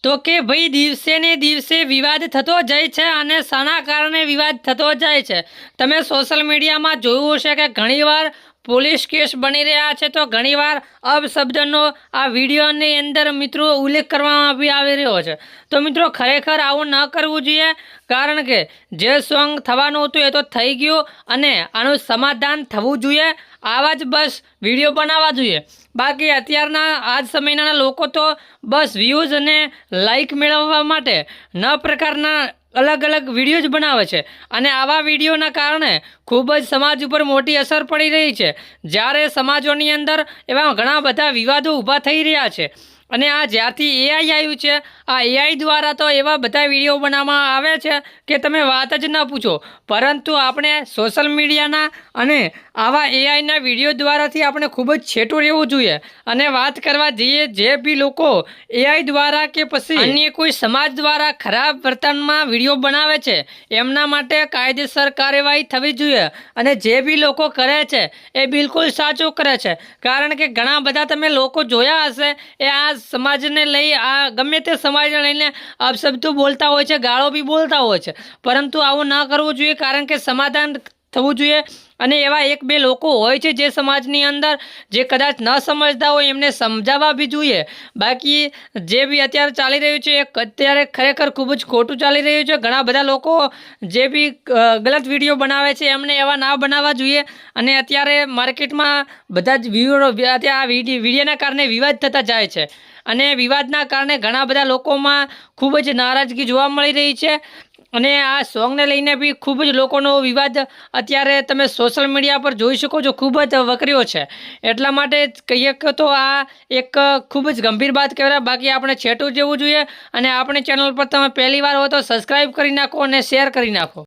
તો કે ભાઈ દિવસે ને દિવસે વિવાદ થતો જાય છે અને શાના કારણે વિવાદ થતો જાય છે। તમે સોશિયલ મીડિયામાં જોયું હશે કે ઘણીવાર પોલીસ કેસ બની રહ્યા છે, તો ઘણીવાર અપશબ્દનો આ વિડીયોની અંદર મિત્રો ઉલ્લેખ કરવામાં આવી રહ્યો છે। તો મિત્રો ખરેખર આવું ન કરવું જોઈએ, કારણ કે જે સોંગ થવાનું હતું એ તો થઈ ગયું અને આનું સમાધાન થવું જોઈએ। આવા જ બસ વિડીયો બનાવવા જોઈએ। બાકી અત્યારના આજ સમયના લોકો તો બસ વ્યૂઝ અને લાઇક મેળવવા માટે ન પ્રકારના અલગ અલગ વિડીયો જ બનાવે છે અને આવા વિડીયોના કારણે ખૂબ જ સમાજ ઉપર મોટી અસર પડી રહી છે। જ્યારે સમાજોની અંદર એવા ઘણા બધા વિવાદો ઊભા થઈ રહ્યા છે અને આ જ્યારથી એઆઈ આવ્યું છે, આ એઆઈ દ્વારા તો એવા બધા વિડીયો બનાવવામાં આવે છે કે તમે વાત જ ન પૂછો। પરંતુ આપણે સોશિયલ મીડિયાના અને આવા એઆઈના વિડીયો દ્વારાથી આપણે ખૂબ જ છેટું રહેવું જોઈએ અને વાત કરવા જઈએ જે બી લોકો એઆઈ દ્વારા કે પછી અન્ય કોઈ સમાજ દ્વારા ખરાબ વર્તનમાં વિડીયો બનાવે છે એમના માટે કાયદેસર કાર્યવાહી થવી જોઈએ અને જે બી લોકો કરે છે એ બિલકુલ સાચું કરે છે। કારણ કે ઘણા બધા તમે લોકો જોયા હશે એ આ સમાજને લઈ આ ગમે તે સમાજને લઈને અપશબ્દો બોલતા હોય છે, ગાળો બી બોલતા હોય છે, પરંતુ આવું ન કરવું જોઈએ કારણ કે સમાધાન થવું જોઈએ। અને એવા એક બે લોકો હોય છે જે સમાજની અંદર જે કદાચ ન સમજતા હોય એમને સમજાવવા બી જોઈએ। બાકી જે બી અત્યારે ચાલી રહ્યું છે એ અત્યારે ખરેખર ખૂબ જ ખોટું ચાલી રહ્યું છે। ઘણા બધા લોકો જે બી ગલત વિડીયો બનાવે છે એમને એવા ના બનાવવા જોઈએ અને અત્યારે માર્કેટમાં બધા જ આ વિડીયોના કારણે વિવાદ થતા જાય છે અને વિવાદના કારણે ઘણા બધા લોકોમાં ખૂબ જ નારાજગી જોવા મળી રહી છે અને આ સોંગને લઈને બી ખૂબ જ લોકોનો વિવાદ અત્યારે તમે સોશિયલ મીડિયા પર જોઈ શકો છો, ખૂબ જ વકર્યો છે। એટલા માટે કહીએ કે તો આ એક ખૂબ જ ગંભીર વાત કહેવાય। બાકી આપણે છેટું જવું જોઈએ અને આપણી ચેનલ પર તમે પહેલી વાર હો તો સબસ્ક્રાઈબ કરી નાખો અને શેર કરી નાખો।